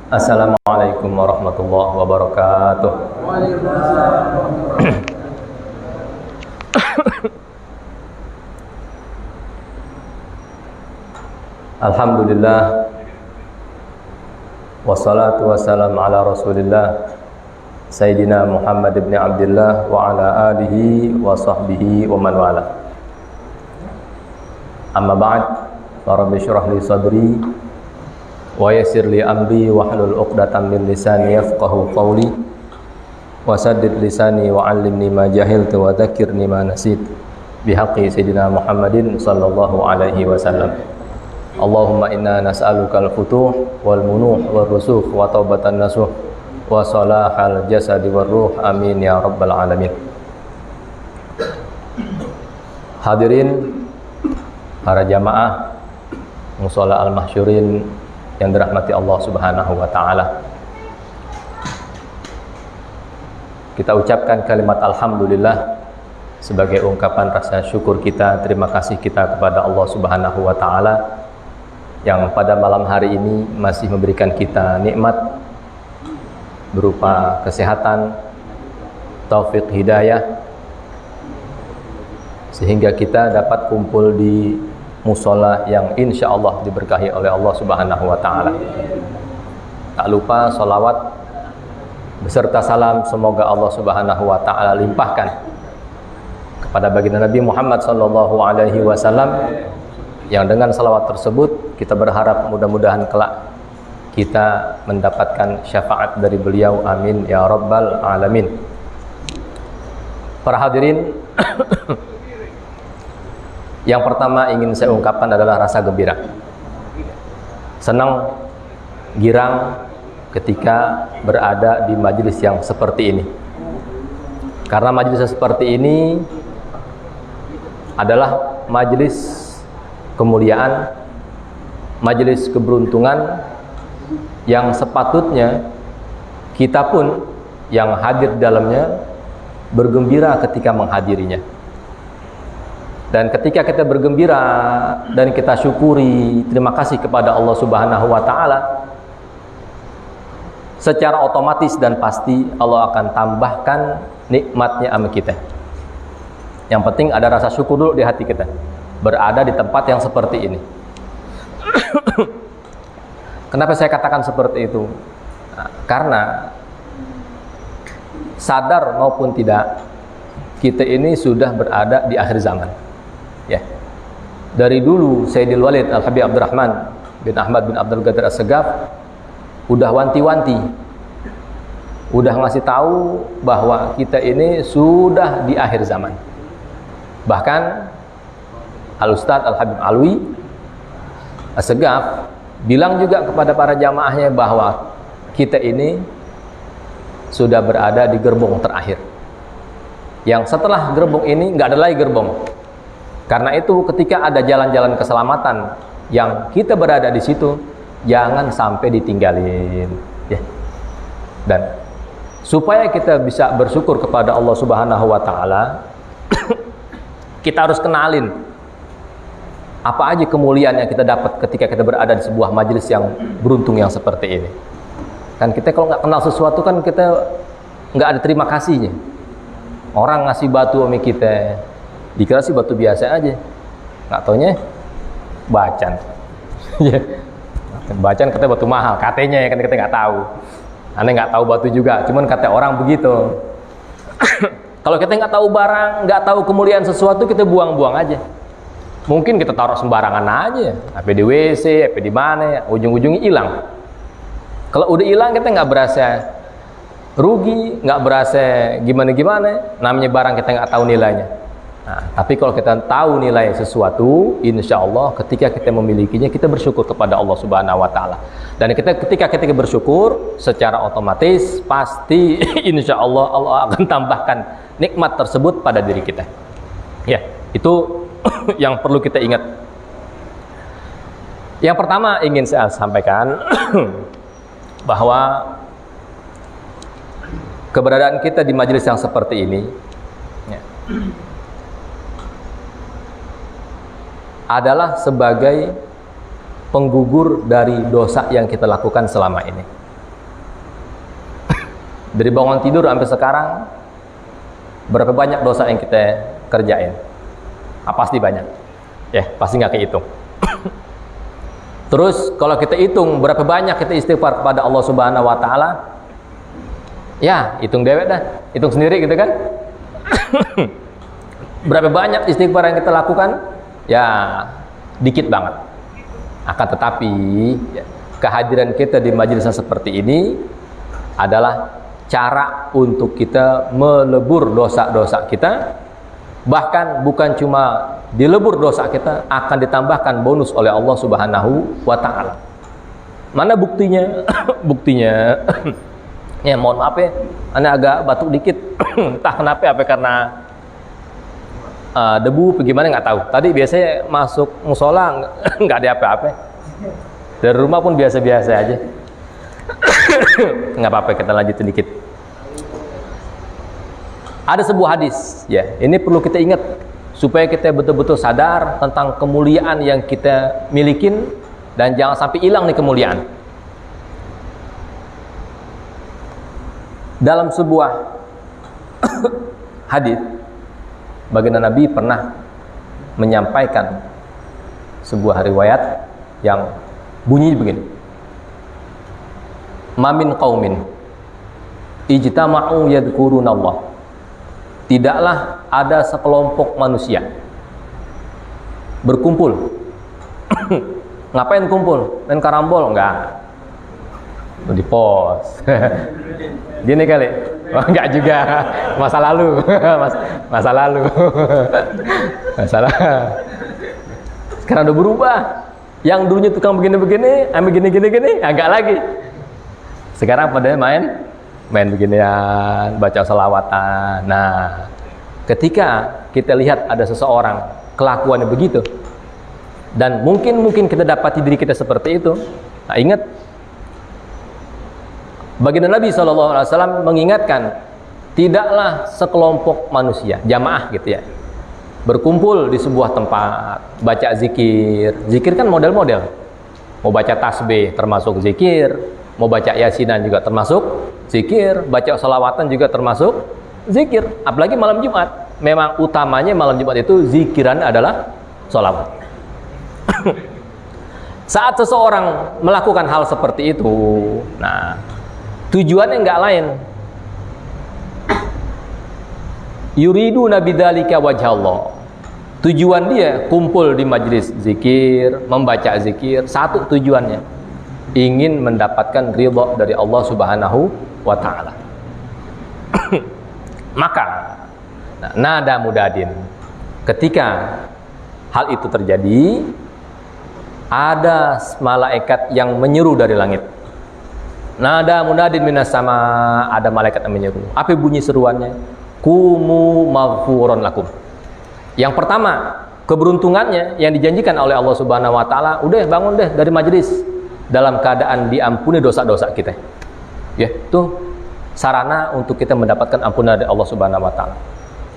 Assalamualaikum warahmatullahi wabarakatuh. Alhamdulillah, wassalatu wassalamu ala rasulillah Sayyidina Muhammad ibn Abdullah wa ala alihi wa sahbihi wa man wala. Amma ba'd, rabbi shrah li sadri wa yassir li amri wa hlul 'uqdatam min lisani yafqahu qawli wa saddid lisani wa 'allimni ma jahiltu wa dhakkirni ma nasit bihaqqi sayyidina Muhammadin sallallahu alaihi wasallam. Allahumma inna nas'aluka al-futuh wal munuh wal rusukh wa taubatan nasuh wa salahal jasadi war ruh, amin ya rabbal alamin. Hadirin para jamaah mushola al-mahsyurin yang dirahmati Allah Subhanahu wa taala. Kita ucapkan kalimat alhamdulillah sebagai ungkapan rasa syukur kita, terima kasih kita kepada Allah Subhanahu wa taala yang pada malam hari ini masih memberikan kita nikmat berupa kesehatan, taufik hidayah, sehingga kita dapat kumpul di mushola yang insya Allah diberkahi oleh Allah Subhanahu wa ta'ala. Tak lupa sholawat beserta salam semoga Allah Subhanahu wa ta'ala limpahkan kepada baginda Nabi Muhammad sallallahu alaihi wasallam, yang dengan salawat tersebut kita berharap mudah-mudahan kelak kita mendapatkan syafaat dari beliau, amin ya rabbal alamin. Para hadirin, yang pertama ingin saya ungkapkan adalah rasa gembira, senang, girang ketika berada di majelis yang seperti ini. Karena majelis seperti ini adalah majelis kemuliaan, majelis keberuntungan yang sepatutnya kita pun yang hadir di dalamnya bergembira ketika menghadirinya. Dan ketika kita bergembira dan kita syukuri, terima kasih kepada Allah Subhanahu wa ta'ala, secara otomatis dan pasti Allah akan tambahkan nikmatnya sama kita. Yang penting ada rasa syukur dulu di hati kita, berada di tempat yang seperti ini. Kenapa saya katakan seperti itu? Karena sadar maupun tidak, kita ini sudah berada di akhir zaman. Ya. Dari dulu Sayyidil Walid Al-Habib Abdurrahman bin Ahmad bin Abdul Qadir As-Segaf udah wanti-wanti, udah ngasih tahu bahwa kita ini sudah di akhir zaman. Bahkan Al-Ustadz Al-Habib Alwi As-Segaf bilang juga kepada para jamaahnya bahwa kita ini sudah berada di gerbong terakhir, yang setelah gerbong ini nggak ada lagi gerbong. Karena itu ketika ada jalan-jalan keselamatan yang kita berada di situ, jangan sampai ditinggalin, ya. Dan supaya kita bisa bersyukur kepada Allah Subhanahu wa ta'ala, kita harus kenalin apa aja kemuliaan yang kita dapat ketika kita berada di sebuah majelis yang beruntung yang seperti ini. Kan kita kalau nggak kenal sesuatu kan kita nggak ada terima kasihnya. Orang ngasih batu sama kita, dikira sih batu biasa aja, nggak taunya bacan. Bacan katanya batu mahal, katanya ya kan, kita nggak tahu. Aneh nggak tahu batu juga, cuman kata orang begitu. Kalau kita nggak tahu barang, nggak tahu kemuliaan sesuatu, kita buang-buang aja. Mungkin kita taruh sembarangan aja, apa di WC, apa di mana, ujung-ujungnya hilang. Kalau udah hilang kita nggak berasa rugi, nggak berasa gimana-gimana. Namanya barang kita nggak tahu nilainya. Nah, tapi kalau kita tahu nilai sesuatu, insya Allah ketika kita memilikinya, kita bersyukur kepada Allah Subhanahu wa ta'ala. Dan ketika kita bersyukur, secara otomatis pasti insya Allah Allah akan tambahkan nikmat tersebut pada diri kita. Ya, itu yang perlu kita ingat. Yang pertama ingin saya sampaikan bahwa keberadaan kita di majelis yang seperti ini, ya, adalah sebagai penggugur dari dosa yang kita lakukan selama ini. Dari bangun tidur sampai sekarang, berapa banyak dosa yang kita kerjain? Pasti banyak. Ya, pasti nggak kehitung. Terus kalau kita hitung berapa banyak kita istighfar kepada Allah Subhanahu wa taala, ya hitung dewek dah, hitung sendiri gitu kan. Berapa banyak istighfar yang kita lakukan? Ya dikit banget. Akan tetapi ya, kehadiran kita di majelis seperti ini adalah cara untuk kita melebur dosa-dosa kita. Bahkan bukan cuma dilebur dosa kita, akan ditambahkan bonus oleh Allah Subhanahu wa taala. Mana buktinya? Buktinya ya mohon maaf ya, ana agak batuk dikit. Entah kenapa, apa karena debu bagaimana nggak tahu. Tadi biasanya masuk musola nggak ada apa-apa. Dari rumah pun biasa-biasa aja. Nggak apa-apa, kita lanjutin dikit. Ada sebuah hadis, ya, ini perlu kita ingat supaya kita betul-betul sadar tentang kemuliaan yang kita milikin dan jangan sampai hilang nih kemuliaan. Dalam sebuah hadis, baginda Nabi pernah menyampaikan sebuah riwayat yang bunyi begini: "Ma min qaumin ijtama'u yadhkurunallah." Tidaklah ada sekelompok manusia berkumpul. Ngapain kumpul? Main karambol? Enggak. Di pos. Gini kali. Oh, enggak juga. Masa lalu. Masa lalu. Masalah. Sekarang udah berubah. Yang dulunya tukang begini-begini, ambil gini-gini, enggak lagi. Sekarang pada main beginian, baca selawatan. Nah, ketika kita lihat ada seseorang kelakuannya begitu, dan mungkin kita dapati diri kita seperti itu, nah ingat, baginda Nabi SAW mengingatkan, tidaklah sekelompok manusia, jamaah gitu ya, berkumpul di sebuah tempat, baca zikir. Zikir kan model-model. Mau baca tasbih termasuk zikir, mau baca yasinan juga termasuk zikir, baca salawatan juga termasuk zikir. Apalagi malam Jumat, memang utamanya malam Jumat itu zikiran adalah salawat. Saat seseorang melakukan hal seperti itu, nah tujuannya nggak lain, yuridu nabidzalika wajhallah. Tujuan dia kumpul di majelis zikir, membaca zikir, satu tujuannya, ingin mendapatkan ridha dari Allah Subhanahu wa ta'ala. Maka nada mudadin, ketika hal itu terjadi, ada malaikat yang menyeru dari langit. Nada mudadin minas sama, ada malaikat yang menyeru. Apa bunyi seruannya? Kumu maghfuron lakum. Yang pertama, keberuntungannya yang dijanjikan oleh Allah Subhanahu wa ta'ala, udah bangun deh dari majelis dalam keadaan diampuni dosa-dosa kita. Ya, itu sarana untuk kita mendapatkan ampunan dari Allah Subhanahu wa taala.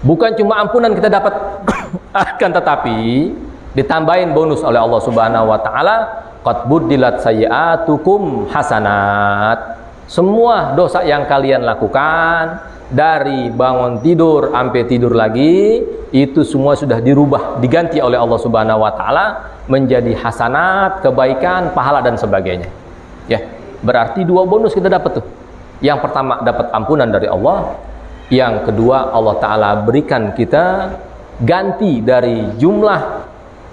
Bukan cuma ampunan kita dapat, akan tetapi ditambahin bonus oleh Allah Subhanahu wa taala, qad buddilat sayyi'atukum hasanat. Semua dosa yang kalian lakukan dari bangun tidur sampai tidur lagi, itu semua sudah dirubah, diganti oleh Allah Subhanahu wa taala menjadi hasanat, kebaikan, pahala dan sebagainya. Ya, berarti dua bonus kita dapat tuh. Yang pertama dapat ampunan dari Allah, yang kedua Allah taala berikan kita ganti dari jumlah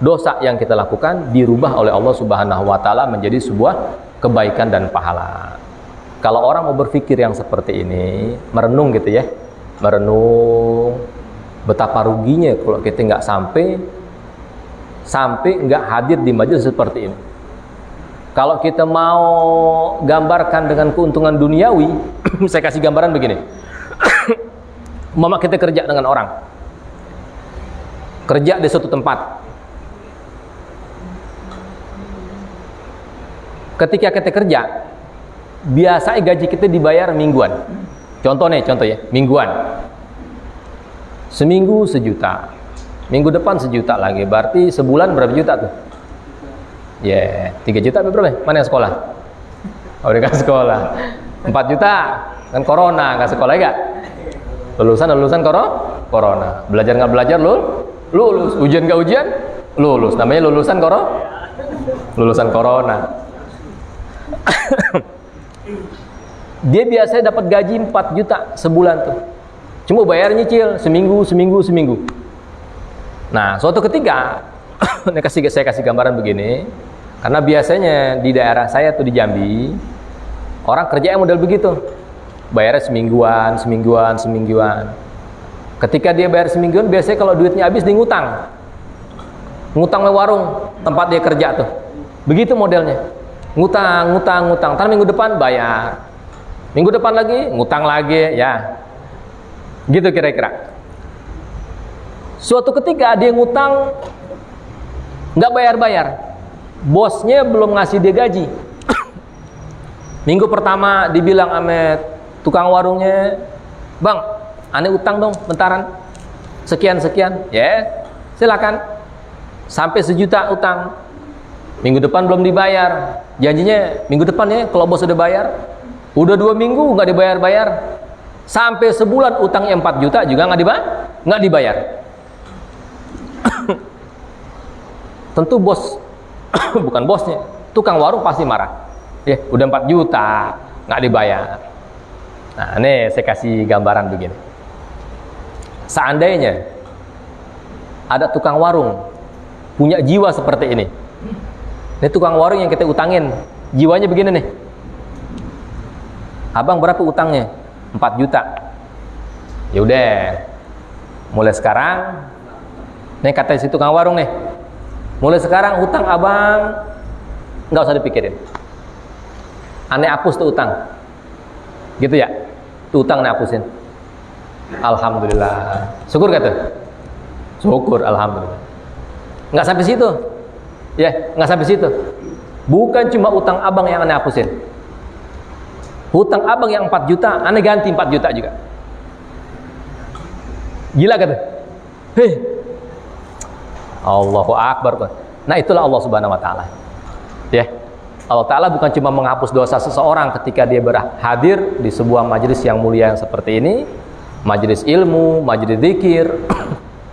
dosa yang kita lakukan, dirubah oleh Allah Subhanahu wa taala menjadi sebuah kebaikan dan pahala. Kalau orang mau berpikir yang seperti ini, merenung gitu ya, merenung betapa ruginya kalau kita nggak sampai nggak hadir di majelis seperti ini. Kalau kita mau gambarkan dengan keuntungan duniawi, saya kasih gambaran begini. Mama kita kerja dengan orang, kerja di suatu tempat. Ketika kita kerja, biasanya gaji kita dibayar mingguan. Contoh ya, mingguan. Seminggu 1 juta, minggu depan 1 juta lagi, berarti sebulan berapa juta tuh? Ya, 3 juta berapa? Mana yang sekolah? Oh, dekat sekolah. 4 juta. Kan corona, nggak sekolah nggak? Lulusan corona. Belajar nggak belajar lulus. Ujian nggak ujian lulus. Namanya lulusan corona. Dia biasanya dapat gaji 4 juta sebulan tuh. Cuma bayar nyicil seminggu. Nah, suatu ketika saya kasih gambaran begini, karena biasanya di daerah saya tuh di Jambi, orang kerjanya model begitu. Bayarnya semingguan. Ketika dia bayar semingguan, biasanya kalau duitnya habis dia ngutang ke warung tempat dia kerja tuh. Begitu modelnya. Ngutang. Ntar minggu depan bayar. Minggu depan lagi ngutang lagi, ya. Gitu kira-kira. Suatu ketika dia ngutang nggak bayar. Bosnya belum ngasih dia gaji. Minggu pertama dibilang sama tukang warungnya, "Bang, aneh utang dong, bentaran. Sekian. Ya, silakan. Sampai 1 juta utang. Minggu depan belum dibayar. Janjinya minggu depan ya, kalau bos udah bayar. Udah 2 minggu nggak dibayar. Sampai sebulan utangnya 4 juta juga nggak dibayar. Tentu bos, bukan bosnya, tukang warung pasti marah. Ya, udah 4 juta nggak dibayar. Nah, ini saya kasih gambaran begini. Seandainya ada tukang warung punya jiwa seperti ini. Ini tukang warung yang kita utangin, jiwanya begini nih. Abang berapa utangnya? 4 juta. Ya udah. Mulai sekarang, nih kata si tukang warung nih. Mulai sekarang utang abang nggak usah dipikirin. Aneh hapus tuh utang. Gitu ya? Tuh utang aneh hapusin. Alhamdulillah. Syukur gak tuh? Syukur, alhamdulillah. Nggak sampai situ. Ya, nggak sampai situ. Bukan cuma utang abang yang aneh hapusin. Hutang abang yang 4 juta, aneh ganti 4 juta juga. Gila kata. Hei. Allahu Akbar. Nah, itulah Allah Subhanahu wa taala. Ya. Allah Ta'ala bukan cuma menghapus dosa seseorang ketika dia hadir di sebuah majelis yang mulia yang seperti ini, majelis ilmu, majelis zikir.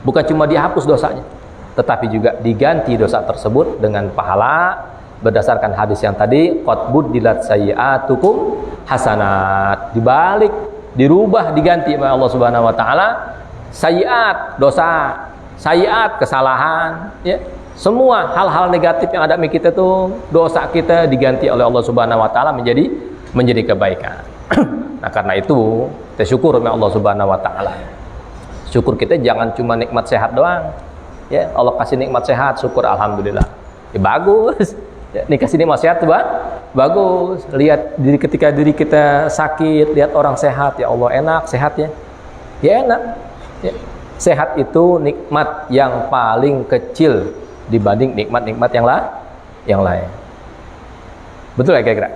Bukan cuma dihapus dosanya, tetapi juga diganti dosa tersebut dengan pahala berdasarkan hadis yang tadi, qad buddilat sayyi'atukum hasanat. Dibalik, dirubah, diganti oleh Allah Subhanahu wa taala. Sayyi'at, dosa, sayyi'at, kesalahan, ya. Semua hal-hal negatif yang ada di kita tuh, dosa kita diganti oleh Allah Subhanahu wa taala menjadi kebaikan. Nah, karena itu kita syukur sama Allah Subhanahu wa taala. Syukur kita jangan cuma nikmat sehat doang. Ya, Allah kasih nikmat sehat, syukur alhamdulillah. Ya bagus. Ya, nih kasih nikmat sehat tuh, bagus. Lihat ketika diri kita sakit, lihat orang sehat, ya Allah enak sehatnya. Ya enak. Ya. Sehat itu nikmat yang paling kecil dibanding nikmat-nikmat yang lain. Betul ya kira-kira?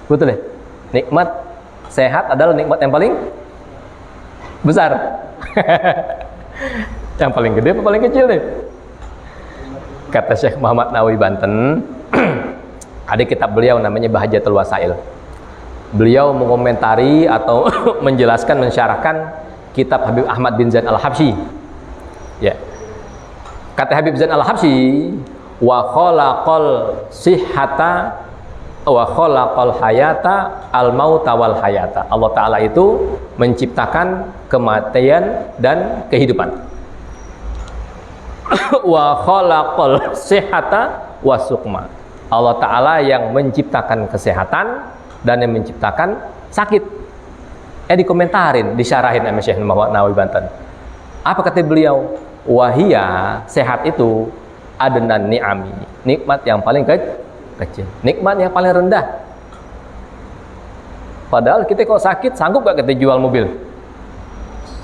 Betul ya? Nikmat sehat adalah nikmat yang paling besar. Yang paling gede apa paling kecil nih? Kata Syekh Muhammad Nawawi Banten, ada kitab beliau namanya Bahajatul Wasail. Beliau mengomentari atau menjelaskan, mensyarahkan kitab Habib Ahmad bin Zain Al-Habsyi. Ya. Kata Habib Zain Al-Habsyi, wa khalaqal sihhata wa khalaqal hayata al mauta wal hayata. Allah Ta'ala itu menciptakan kematian dan kehidupan. Wa khalaqal sihhata wa suqma. Allah Ta'ala yang menciptakan kesehatan dan yang menciptakan sakit. Dikomentarin, disyarahin sama Syekh Muhammad Nawawi Banten. Apa kata beliau? Wahia, sehat itu adnan ni'ami, nikmat yang paling kecil, nikmat yang paling rendah. Padahal kita kok sakit, sanggup gak kita jual mobil?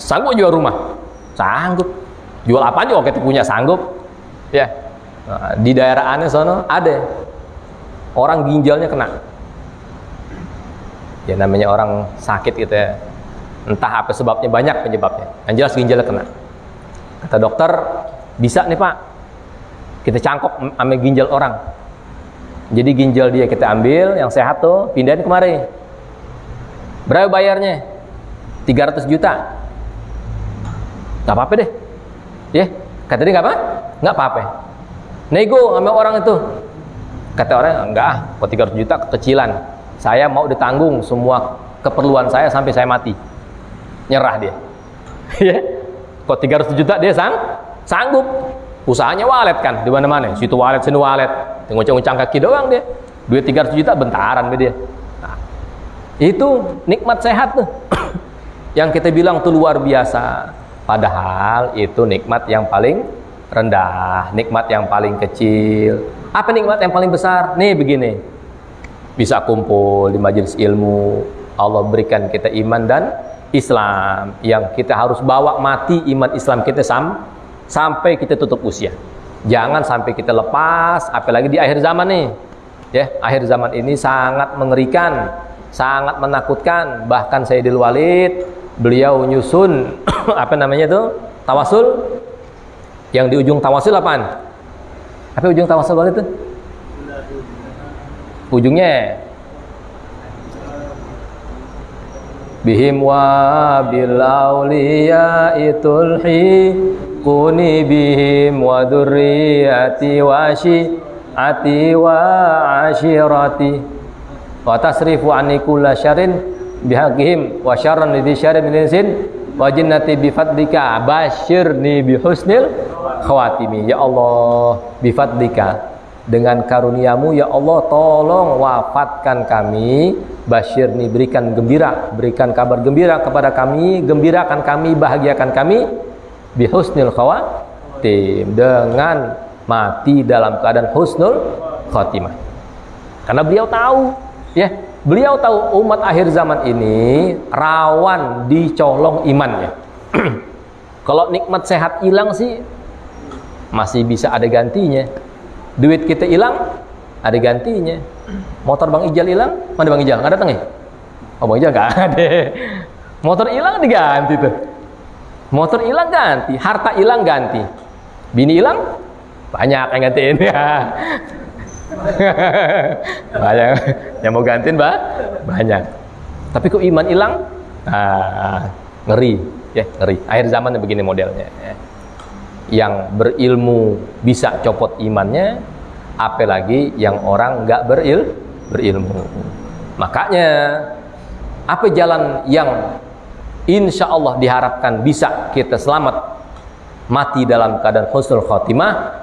Sanggup jual rumah? Sanggup. Jual apa aja kalau kita punya sanggup. Ya. Nah, di daerah aneh sono ada orang ginjalnya kena. Ya namanya orang sakit gitu ya. Entah apa sebabnya, banyak penyebabnya. Yang jelas ginjalnya kena. Kata dokter, bisa nih Pak, kita cangkok sama ginjal orang. Jadi ginjal dia kita ambil, yang sehat tuh pindahin kemari. Berapa bayarnya? 300 juta. Gak apa-apa deh. Ya, kata dia nggak apa-apa. Nego sama orang itu. Kata orang, enggak ah, kok 300 juta kekecilan. Saya mau ditanggung semua keperluan saya sampai saya mati. Nyerah dia. Ya. Kok 300 juta dia sanggup. Usahanya walet kan, di mana-mana. Situ walet, sini walet. Nguncang-nguncang kaki doang dia. Duit 300 juta bentaran be dia. Nah, itu nikmat sehat tuh. Yang kita bilang tuh luar biasa. Padahal itu nikmat yang paling rendah, nikmat yang paling kecil. Apa nikmat yang paling besar? Nih begini. Bisa kumpul di majelis ilmu. Allah berikan kita iman dan Islam yang kita harus bawa mati iman Islam kita sampai kita tutup usia. Jangan sampai kita lepas, apalagi di akhir zaman nih. Ya, akhir zaman ini sangat mengerikan, sangat menakutkan. Bahkan Sayyidil Walid, beliau nyusun apa namanya itu? Tawasul. Yang di ujung tawasul apaan? Apa ujung tawasul Walid itu? Ujungnya bihim wa bil auliya itulhi kuni bihim wa dzurriyyati wa syi'ati wa ashirati wa tasrifu anni kulla syarrin bihaqihim wa syarran lidhi syarrin min insin wa jinnati bifadlika basyirni bihusnil khawatimi. Ya Allah, bifadlika, dengan karuniamu ya Allah, tolong wafatkan kami. Basyirni, berikan gembira, berikan kabar gembira kepada kami, gembirakan kami, bahagiakan kami, bihusnil khawatim, dengan mati dalam keadaan husnul khatimah. Karena beliau tahu, ya, beliau tahu umat akhir zaman ini rawan dicolong imannya. Kalau nikmat sehat hilang sih masih bisa ada gantinya. Duit kita hilang ada gantinya. Motor Bang Ijal hilang, mana Bang Ijal? Nggak datang ya? Oh, Bang Ijal nggak ada. Motor hilang diganti tuh. Motor hilang ganti, harta hilang ganti, bini hilang banyak yang gantiin ya. Banyak yang mau gantiin banyak. Tapi kok iman hilang? Ngeri, ya ngeri. Akhir zaman begini modelnya. Ya. Yang berilmu bisa copot imannya, apalagi yang orang nggak berilmu. Makanya apa jalan yang insya Allah diharapkan bisa kita selamat mati dalam keadaan husnul khotimah,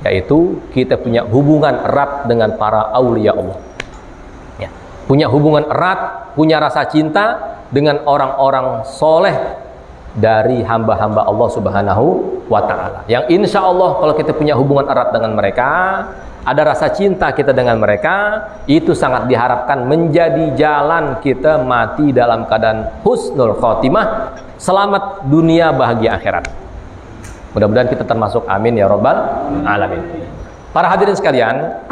yaitu kita punya hubungan erat dengan para aulia Allah, ya. Punya hubungan erat, punya rasa cinta dengan orang-orang soleh dari hamba-hamba Allah Subhanahu wa ta'ala, yang insya Allah kalau kita punya hubungan erat dengan mereka, ada rasa cinta kita dengan mereka, itu sangat diharapkan menjadi jalan kita mati dalam keadaan husnul khotimah, selamat dunia, bahagia akhirat. Mudah-mudahan kita termasuk, amin ya rabbal alamin. Para hadirin sekalian,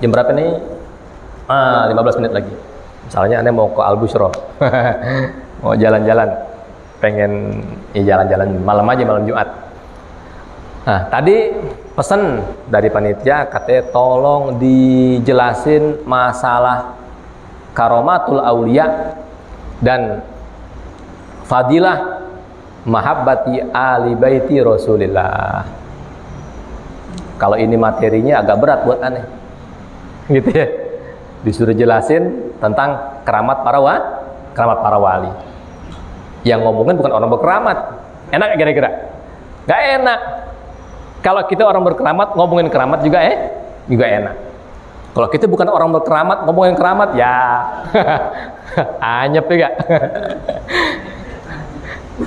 jam berapa nih? 15 menit lagi. Misalnya Anda mau ke Al-Bushra, mau jalan-jalan, pengen ya jalan-jalan malam aja, malam Jumat. Nah, tadi pesan dari panitia katanya tolong dijelasin masalah karomatul aulia dan fadilah mahabbati ali baiti Rasulillah. Kalau ini materinya agak berat buat aneh, gitu ya. Disuruh jelasin tentang keramat para wali. Yang ngomongin bukan orang berkeramat. Enak gak kira-kira? Gak enak. Kalau kita orang berkeramat ngomongin keramat juga enak. Kalau kita bukan orang berkeramat ngomongin keramat, ya anyep juga.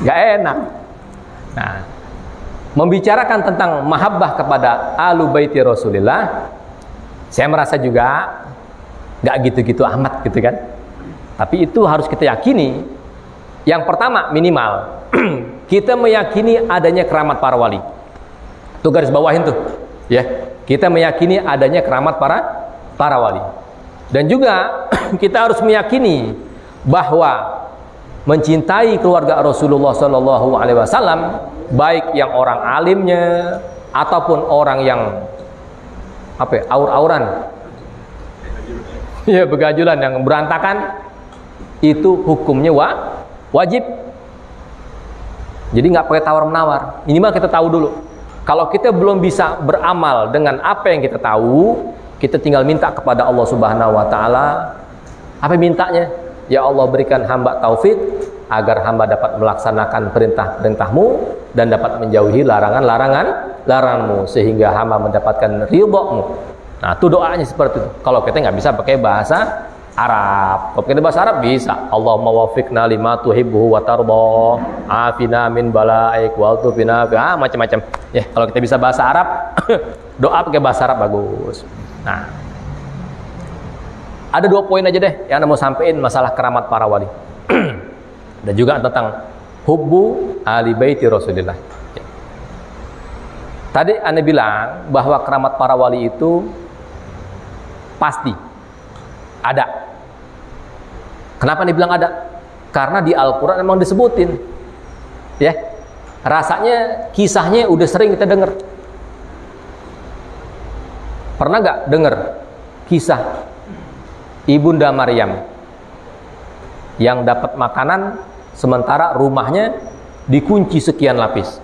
Gak enak. Nah, membicarakan tentang mahabbah kepada alu baiti Rasulillah, saya merasa juga gak gitu-gitu amat gitu kan. Tapi itu harus kita yakini. Yang pertama, minimal kita meyakini adanya keramat para wali. Tuh garis bawahin tuh, ya. Kita meyakini adanya keramat para wali. Dan juga kita harus meyakini bahwa mencintai keluarga Rasulullah Shallallahu Alaihi Wasallam, baik yang orang alimnya ataupun orang yang aur-auran, ya, begajulan, yang berantakan, itu hukumnya wajib. Jadi nggak pakai tawar-menawar. Minimal kita tahu dulu. Kalau kita belum bisa beramal dengan apa yang kita tahu, kita tinggal minta kepada Allah Subhanahu wa taala. Apa mintanya? Ya Allah, berikan hamba taufik agar hamba dapat melaksanakan perintah-perintahmu dan dapat menjauhi larangan-laranganmu sehingga hamba mendapatkan ridha-Mu. Nah, itu doanya seperti itu. Kalau kita nggak bisa pakai bahasa Arab. Kalau kita bahasa Arab bisa. Allahumma wafiqna lima tuhibbuhu wa tarda, afina min bala'ik wa altufina macam-macam. Ya, kalau kita bisa bahasa Arab, doa pakai bahasa Arab bagus. Nah, ada 2 poin aja deh yang Anda mau sampaikan masalah keramat para wali. Dan juga tentang hubbu ahli baiti Rasulillah. Ya. Tadi Anda bilang bahwa keramat para wali itu pasti ada. Kenapa dibilang ada? Karena di Al-Quran memang disebutin, ya. Rasanya kisahnya udah sering kita dengar. Pernah nggak dengar kisah Ibunda Maryam yang dapat makanan sementara rumahnya dikunci sekian lapis,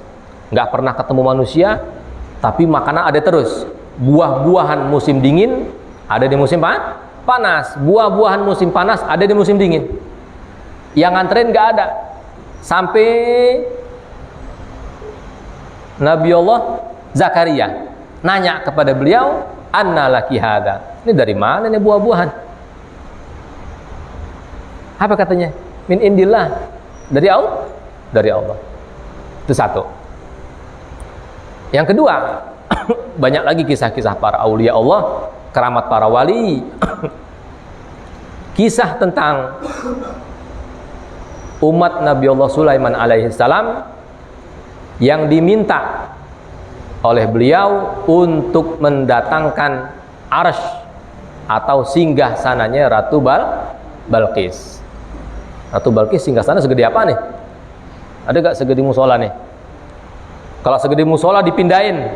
nggak pernah ketemu manusia, tapi makanan ada terus. Buah-buahan musim dingin ada di musim panas, buah-buahan musim panas ada di musim dingin. Yang nganterin nggak ada, sampai Nabi Allah Zakaria nanya kepada beliau, anna laki hada, ini dari mana nih buah-buahan? Apa katanya? Min indillah, dari Allah, dari Allah. Itu satu. Yang kedua, banyak lagi kisah-kisah para aulia Allah, keramat para wali. Kisah tentang umat Nabi Allah Sulaiman alaihissalam yang diminta oleh beliau untuk mendatangkan arsy atau singgah sananya Ratu Balqis. Ratu Balqis singgah sana segede apa nih? Ada gak segede musola nih? Kalau segede musola dipindahin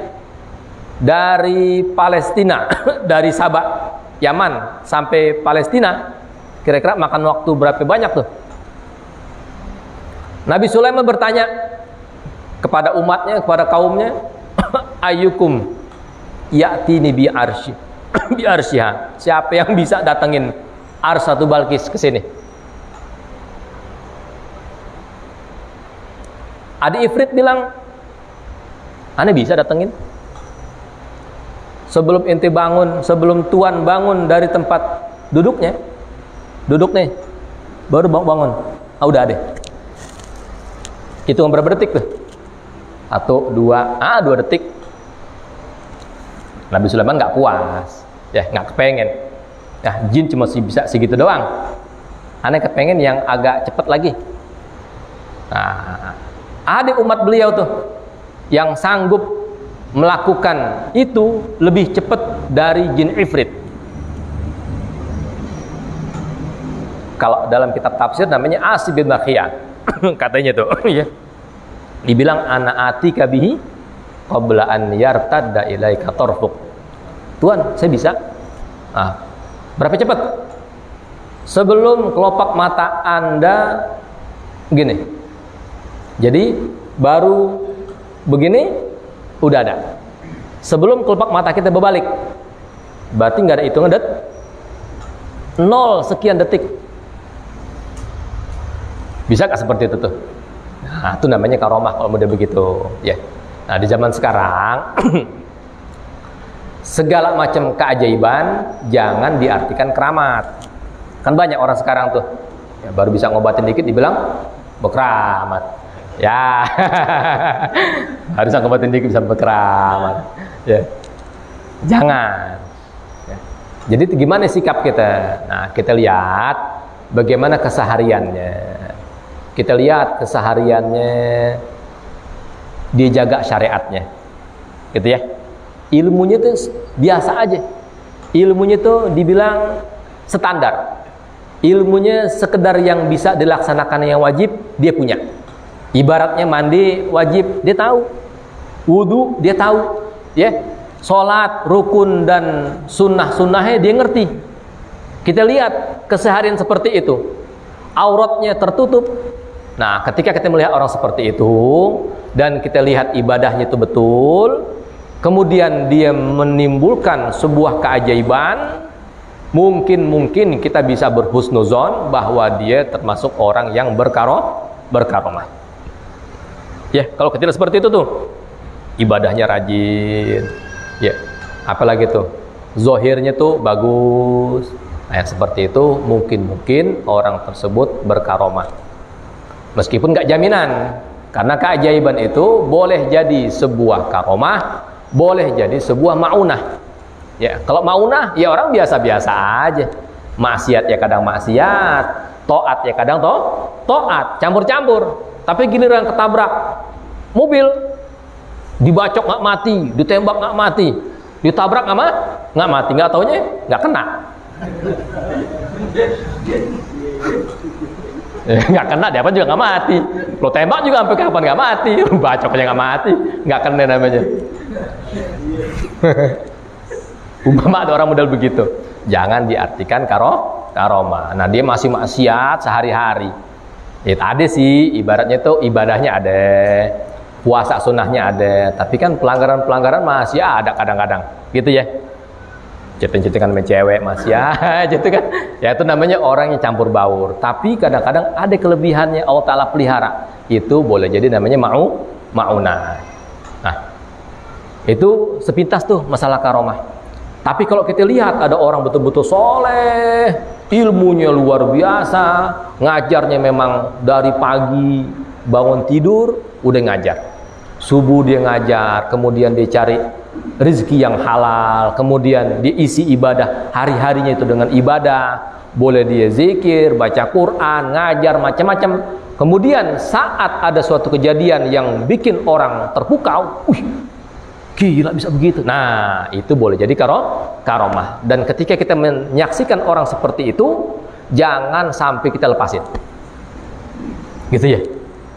dari Palestina, dari Sabah, Yaman sampai Palestina, kira-kira makan waktu berapa banyak tuh? Nabi Sulaiman bertanya kepada umatnya, kepada kaumnya, ayyukum ya'tini bi arsy bi arsyiha, siapa yang bisa datengin Ratu Balqis ke sini? Adi Ifrit bilang, ane bisa datengin. Sebelum ente bangun, sebelum tuan bangun dari tempat duduknya, duduk nih, baru bangun. Ah, udah deh. Hitung berapa detik tuh? 1, 2 detik. Nabi Sulaiman nggak puas, ya nggak kepengen. Nah, jin cuma bisa segitu doang. Aneh kepengen yang agak cepat lagi. Nah, ada umat beliau tuh yang sanggup melakukan itu lebih cepat dari jin ifrit. Kalau dalam kitab tafsir namanya Asib bin Bakhiyah katanya tuh ya. Dibilang ana atika bihi qabla an yartadda ilaika tarfuk. Tuan, saya bisa. Nah, berapa cepat? Sebelum kelopak mata Anda gini. Jadi baru begini udah ada. Sebelum kelopak mata kita berbalik, berarti nggak ada hitungan 0 sekian detik. Bisa nggak seperti itu tuh? Nah, itu namanya karomah kalau mudah begitu, ya. Nah, di zaman sekarang segala macam keajaiban jangan diartikan keramat. Kan banyak orang sekarang tuh, ya, baru bisa ngobatin dikit dibilang berkeramat. Ya, harus ngobatin dikit bisa berkeramat. Ya, jangan. Ya. Jadi gimana sikap kita? Nah, kita lihat bagaimana kesehariannya. Kita lihat kesehariannya, dia jaga syariatnya, gitu ya. Ilmunya tuh biasa aja. Ilmunya tuh dibilang standar. Ilmunya sekedar yang bisa dilaksanakan yang wajib dia punya. Ibaratnya mandi wajib dia tahu, wudu dia tahu, ya. Sholat rukun dan sunnahnya dia ngerti. Kita lihat keseharian seperti itu. auratnya tertutup. Nah, ketika kita melihat orang seperti itu dan kita lihat ibadahnya itu betul, kemudian dia menimbulkan sebuah keajaiban, mungkin kita bisa berhusnuzon bahwa dia termasuk orang yang berkaromah. Ya, kalau kita seperti itu tuh, ibadahnya rajin, ya, apalagi tuh, zohirnya tuh bagus. Nah, yang seperti itu mungkin orang tersebut berkaromah. Meskipun nggak jaminan, karena keajaiban itu boleh jadi sebuah karomah, boleh jadi sebuah maunah. Ya, kalau maunah ya orang biasa-biasa aja. Maksiat ya kadang maksiat, taat ya kadang taat, campur-campur. Tapi giliran ketabrak mobil, dibacok nggak mati, ditembak nggak mati, ditabrak nggak mati, nggak taunya nggak kena. Nggak kena, dia apa juga nggak mati. Lo tembak juga sampai kapan nggak mati, bacok aja nggak mati, nggak kena namanya. Umpama ada orang model begitu, jangan diartikan karomah. Nah, dia masih maksiat sehari-hari. Itu ada sih, ibaratnya itu ibadahnya ada, puasa sunnahnya ada, tapi kan pelanggaran masih ada kadang-kadang, gitu ya. Chatting-chattingan sama cewek masih aja gitu kan. Ya itu namanya orang yang campur baur. Tapi kadang-kadang ada kelebihannya Allah Ta'ala pelihara. Itu boleh jadi namanya maunah. Nah, itu sepintas tuh masalah karomah. Tapi kalau kita lihat ada orang betul-betul soleh, ilmunya luar biasa, ngajarnya memang dari pagi bangun tidur udah ngajar, subuh dia ngajar, kemudian dia cari rezeki yang halal, kemudian diisi ibadah hari-harinya itu dengan ibadah, boleh dia zikir, baca Quran, ngajar macam-macam. Kemudian saat ada suatu kejadian yang bikin orang terpukau, gila bisa begitu. Nah, itu boleh jadi karomah. Dan ketika kita menyaksikan orang seperti itu, jangan sampai kita lepasin. Gitu ya.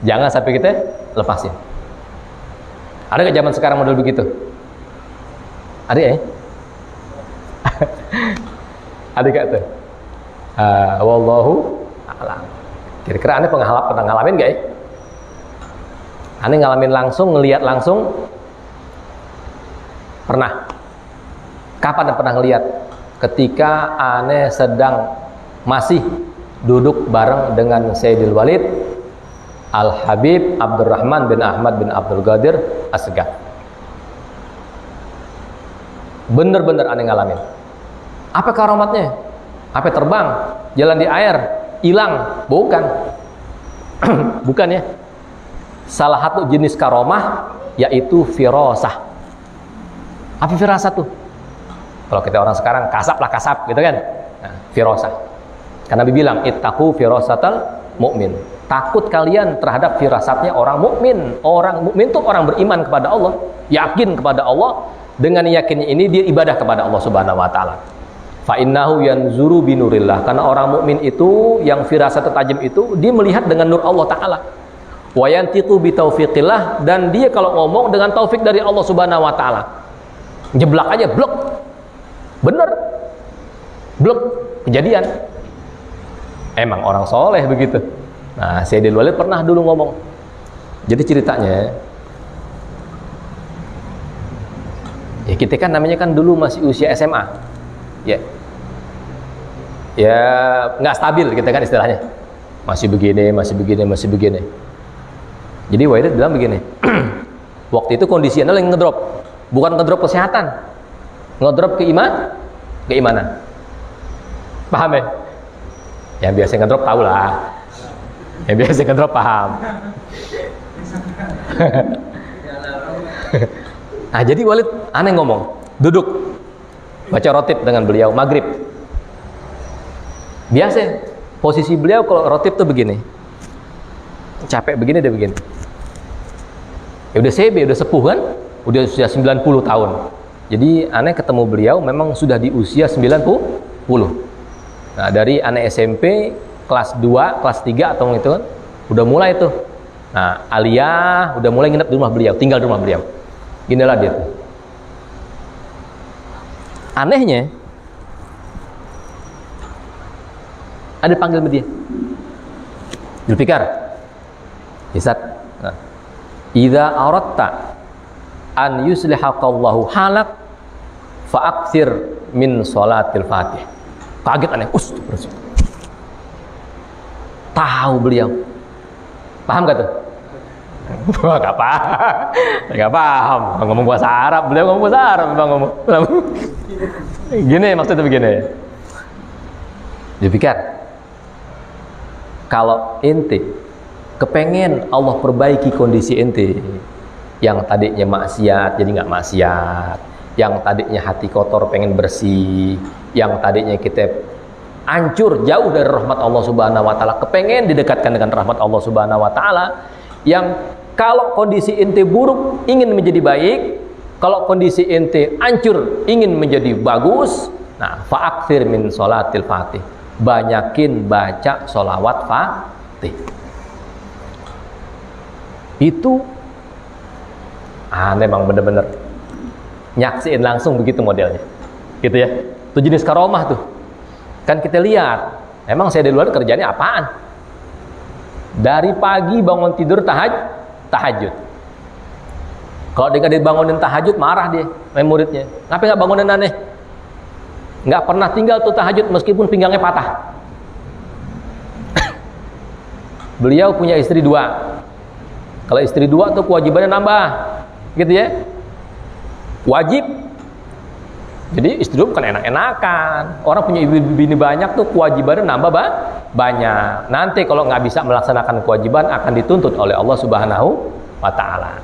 Jangan sampai kita lepasin. Ada nggak zaman sekarang model begitu? Ada ya? Ada gak tuh? Wallahu a'lam. Kira-kira aneh pernah ngalamin gak ya? Aneh ngalamin langsung, ngelihat langsung? Pernah. Kapan pernah ngelihat? Ketika aneh sedang masih duduk bareng dengan Sayyidil Walid Al-Habib Abdurrahman bin Ahmad bin Abdul Qadir As-Segaf. Bener-bener aneh ngalamin. Apa karomatnya? Apa terbang? Jalan di air? Hilang? Bukan. Bukan ya. Salah satu jenis karomah yaitu firasah. Apa firasah tuh? Kalau kita orang sekarang kasap gitu kan. Nah, firasah. Karena Nabi bilang ittaqu firasatal mukmin. Takut kalian terhadap firasatnya orang mukmin. Orang mukmin itu orang beriman kepada Allah, yakin kepada Allah. Dengan yakinnya ini dia ibadah kepada Allah Subhanahu wa taala. Fa innahu yanzuru binurillah. Karena orang mukmin itu yang firasat tajam itu dia melihat dengan nur Allah taala. Wa yantiqu bi taufiqillah, dan dia kalau ngomong dengan taufik dari Allah Subhanahu wa taala. Jeblak aja, blok. Bener. Blok, kejadian. Emang orang soleh begitu. Nah, Sayyidil Walid pernah dulu ngomong. Jadi ceritanya, ya kita kan namanya kan dulu masih usia SMA. Ya nggak stabil kita kan istilahnya. Masih begini. Jadi Walid bilang begini. Waktu itu kondisinya lagi ngedrop. Bukan ngedrop kesehatan, ngedrop keimanan. Paham ya? Yang biasa ngedrop tahu lah. Yang biasa ngedrop paham. Nah, jadi Walid aneh ngomong, duduk baca rotib dengan beliau maghrib. Biasa posisi beliau kalau rotib tuh begini, capek begini dia begini. Ya udah CB, udah sepuh kan, udah usia 90 tahun. Jadi aneh ketemu beliau memang sudah di usia 90. Nah, dari aneh SMP kelas 2, kelas 3 atau itu kan udah mulai tuh. Nah, aliyah udah mulai nginep di rumah beliau, tinggal di rumah beliau. Inilah dia tuh. Anehnya ada panggil dia. Zulfikar, Isat, nah, idza aratta an yuslihaqallahu halak fa'aktsir min sholatil fatih. Kaget aneh, tahu beliau. Paham gak tuh? Wah, gak paham. Gak paham. Ngomong bahasa Arab, beliau ngomong bahasa Arab, ngomong. Gini maksudnya begini. Dipikir, kalau ente kepengen Allah perbaiki kondisi ente, yang tadinya maksiat jadi nggak maksiat, yang tadinya hati kotor pengen bersih, yang tadinya kita hancur jauh dari rahmat Allah Subhanahu wa taala, kepengen didekatkan dengan rahmat Allah Subhanahu wa taala, yang kalau kondisi ente buruk ingin menjadi baik, kalau kondisi ente hancur ingin menjadi bagus, nah fa'aktsir min sholatil fatih, banyakin baca sholawat fatih. Itu memang bener-bener nyaksiin langsung begitu modelnya, gitu ya. Itu jenis karomah tuh. Kan kita lihat, emang saya di luar kerjanya apaan? Dari pagi bangun tidur tahajud. Kalau dia nggak dibangunin tahajud, marah dia, muridnya. Kenapa nggak bangunin aneh? Nggak pernah tinggal tuh tahajud meskipun pinggangnya patah. Beliau punya istri 2. Kalau istri 2 tuh kewajibannya nambah, gitu ya. Wajib. Jadi istri 2 bukan enak-enakan. Orang punya bini banyak tuh kewajibannya nambah banyak. Nanti kalau nggak bisa melaksanakan kewajiban akan dituntut oleh Allah Subhanahu wa taala.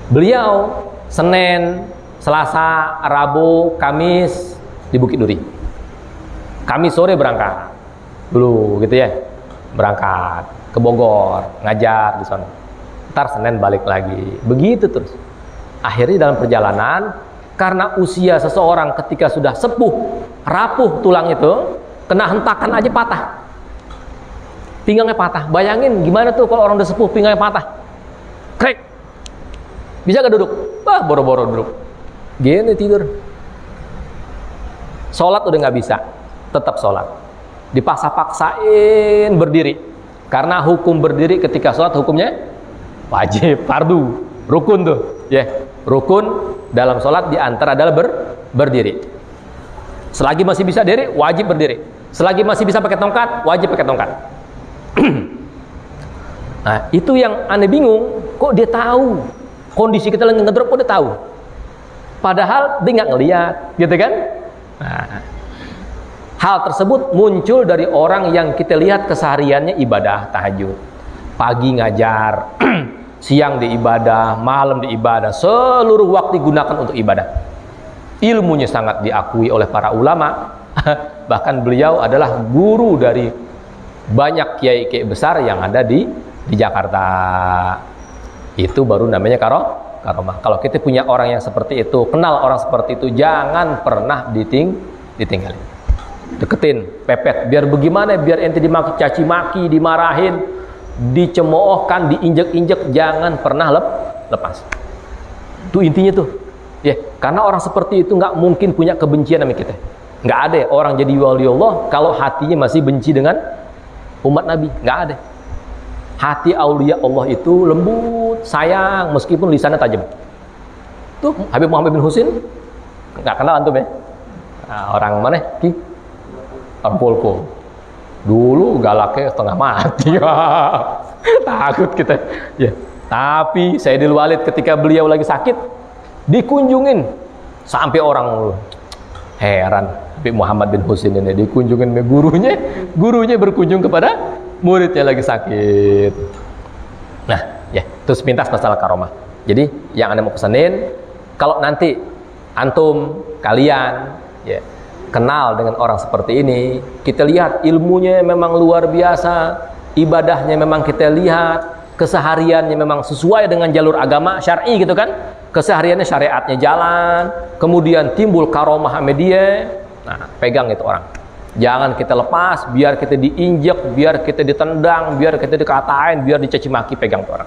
Beliau Senin, Selasa, Rabu, Kamis di Bukit Duri. Kamis sore berangkat dulu, gitu ya. Berangkat ke Bogor, ngajar di sana. Ntar Senin balik lagi. Begitu terus. Akhirnya dalam perjalanan, karena usia seseorang ketika sudah sepuh, rapuh tulang itu, kena hentakan aja patah. Pinggangnya patah. Bayangin gimana tuh kalau orang udah sepuh pinggangnya patah. Krek. Bisa gak duduk? Wah, boro-boro duduk. Gini tidur. Sholat udah gak bisa. Tetap sholat. Dipaksa-paksain berdiri. Karena hukum berdiri ketika sholat hukumnya wajib, fardu, rukun tuh. Ya, rukun dalam sholat diantara adalah berdiri. Selagi masih bisa diri, wajib berdiri. Selagi masih bisa pakai tongkat, wajib pakai tongkat. Nah, itu yang aneh bingung. Kok dia tahu kondisi kita lagi ngedrop, kok dia tahu? Padahal dia nggak ngeliat, gitu kan? Nah, hal tersebut muncul dari orang yang kita lihat kesehariannya ibadah tahajud, pagi ngajar, siang di ibadah, malam di ibadah, seluruh waktu digunakan untuk ibadah. Ilmunya sangat diakui oleh para ulama. Bahkan beliau adalah guru dari banyak kiai-kiai besar yang ada di Jakarta. Itu baru namanya karomah. Kalau kita punya orang yang seperti itu, kenal orang seperti itu, jangan pernah ditinggalin. Deketin, pepet, biar bagaimana, biar ente dimaki, caci maki, dimarahin, dicemoohkan, diinjek-injek, jangan pernah lepas. Itu intinya tuh. Ya, karena orang seperti itu nggak mungkin punya kebencian sama kita. Nggak ada orang jadi wali Allah kalau hatinya masih benci dengan umat Nabi. Nggak ada. Hati aulia Allah itu lembut, sayang, meskipun lisannya tajam. Tuh Habib Muhammad bin Husin, nggak kenal antum ya? Nah, orang mana? Orang Polpo. Dulu galaknya setengah mati. Takut kita. Ya. Tapi Sayyidil Walid ketika beliau lagi sakit, dikunjungin sampai orang heran. Habib Muhammad bin Husin ini dikunjungin sama gurunya berkunjung kepada muridnya lagi sakit. Nah, ya, terus pintas masalah karomah. Jadi yang Anda mau pesanin, kalau nanti antum kalian ya kenal dengan orang seperti ini, kita lihat ilmunya memang luar biasa, ibadahnya memang kita lihat, kesehariannya memang sesuai dengan jalur agama syar'i gitu kan, kesehariannya syariatnya jalan, kemudian timbul karomah media. Nah, pegang itu orang, jangan kita lepas, biar kita diinjek, biar kita ditendang, biar kita dikatain, biar dicaci maki, pegang itu orang.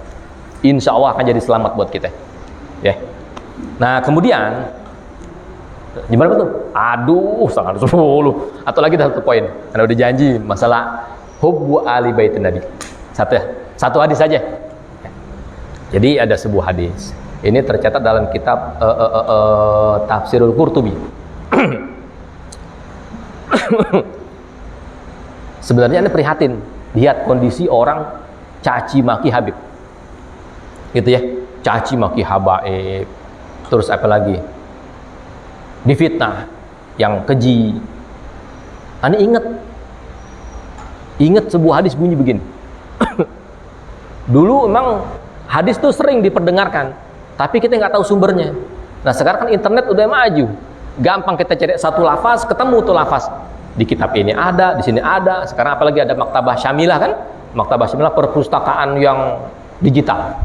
Insya Allah akan jadi selamat buat kita ya. Nah kemudian gimana betul? Aduh, sangat 10 atau lagi satu poin. Karena udah janji masalah hubbu ali baitin Nabi. Satu hadis saja. Jadi ada sebuah hadis. Ini tercatat dalam kitab Tafsirul Qurtubi. Sebenarnya Anda prihatin lihat kondisi orang caci maki Habib. Gitu ya. Caci maki habaib. Terus apa lagi? Difitnah yang keji. Anda ingat sebuah hadis bunyi begini. Dulu emang hadis tuh sering diperdengarkan, tapi kita nggak tahu sumbernya. Nah sekarang kan internet udah maju, gampang kita cari satu lafaz, ketemu tuh lafaz. Di kitab ini ada, di sini ada. Sekarang apalagi ada Maktabah Syamilah kan? Maktabah Syamilah perpustakaan yang digital.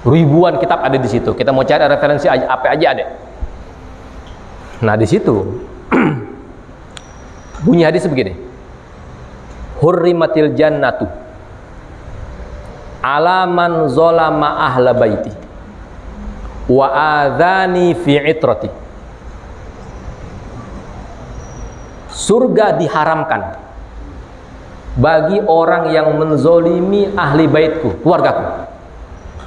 Ribuan kitab ada di situ. Kita mau cari referensi apa aja ada. Nah di situ bunyi hadis begini. Hurrimatil jannatu ala man zalama ahla baiti wa adhani fi itrati. Surga diharamkan bagi orang yang menzolimi ahli baitku, keluargaku.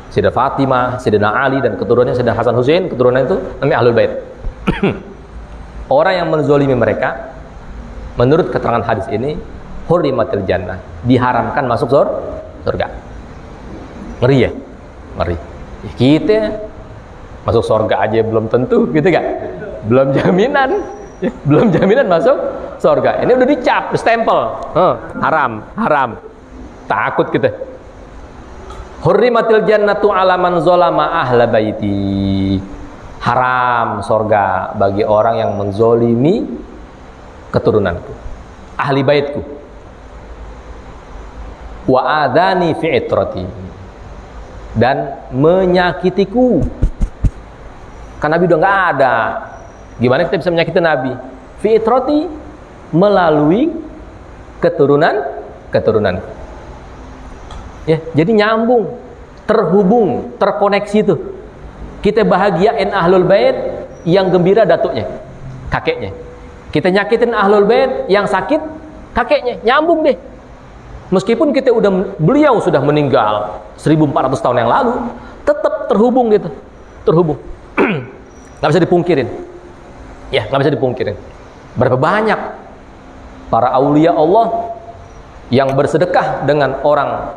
Sayyidah Fatimah, Sayyidina Ali dan keturunannya Sayyidina Hasan Hussein, keturunan itu namanya ahlul bait. Orang yang menzolimi mereka, menurut keterangan hadis ini, hurrimatil jannah, diharamkan masuk surga. Ngeri ya? Ngeri. Ya, kita masuk surga aja belum tentu, gitu gak? Belum jaminan, belum jaminan masuk surga. Ini udah dicap, stempel, haram. Takut kita. Hurrimatil jannatu ala man zalama ahla baiti. Haram surga bagi orang yang menzolimi keturunanku, ahli baitku. Wa adhani fi itrati, dan menyakitiku. Kan Nabi udah nggak ada, gimana kita bisa menyakiti Nabi? Fi itrati, melalui keturunan. Ya, jadi nyambung, terhubung, terkoneksi tuh. Kita bahagiain ahlul bait, yang gembira datuknya, kakeknya. Kita nyakitin ahlul bait, yang sakit kakeknya, nyambung deh. Meskipun beliau sudah meninggal 1400 tahun yang lalu, tetap terhubung gitu, terhubung. Nggak bisa dipungkirin. Ya, nggak bisa dipungkirin. Berapa banyak para aulia Allah yang bersedekah dengan orang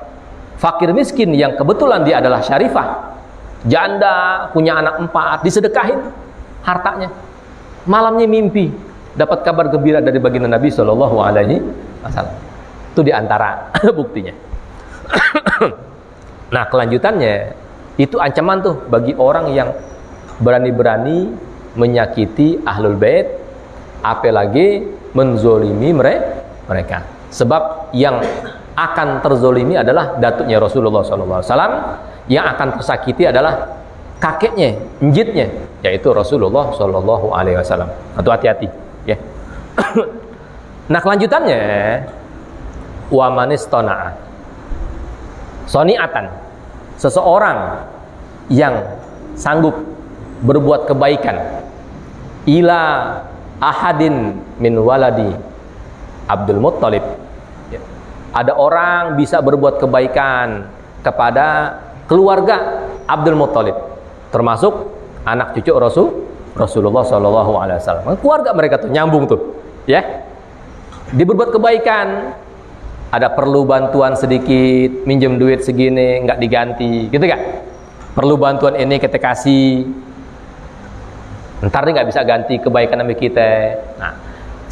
fakir miskin yang kebetulan dia adalah syarifah, janda, punya anak 4, disedekahin hartanya. Malamnya mimpi dapat kabar gembira dari baginda Nabi Shallallahu Alaihi Wasallam. Itu diantara buktinya. Nah kelanjutannya, itu ancaman tuh bagi orang yang berani-berani menyakiti ahlul bait, apalagi menzolimi mereka. Sebab yang akan terzolimi adalah datuknya Rasulullah SAW, yang akan tersakiti adalah kakeknya, njitnya, yaitu Rasulullah SAW. Atau hati-hati, ya. Nah kelanjutannya, wa manistana'a soni'atan, seseorang yang sanggup berbuat kebaikan ila ahadin min waladi Abdul Muttalib. Ada orang bisa berbuat kebaikan kepada keluarga Abdul Muttalib, termasuk anak cucu Rasulullah SAW. Keluarga mereka tuh nyambung tuh, ya. Dia berbuat kebaikan, ada perlu bantuan sedikit, minjem duit segini, nggak diganti, gitu gak? Perlu bantuan ini kita kasih, ntar dia nggak bisa ganti kebaikan sama kita. Nah,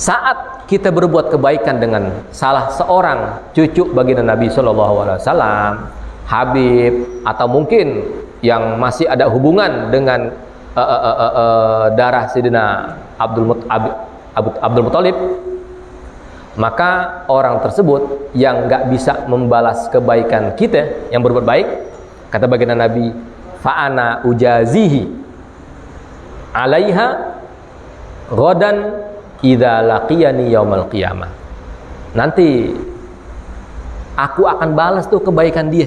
saat kita berbuat kebaikan dengan salah seorang cucu baginda Nabi SAW, Habib, atau mungkin yang masih ada hubungan dengan darah Sayyidina Abdul Muttalib, maka orang tersebut yang nggak bisa membalas kebaikan kita yang berbuat baik, kata baginda Nabi, fa'ana ujazihi alaiha ghadan idza laqiyani yaumal qiyamah. Nanti aku akan balas tuh kebaikan dia.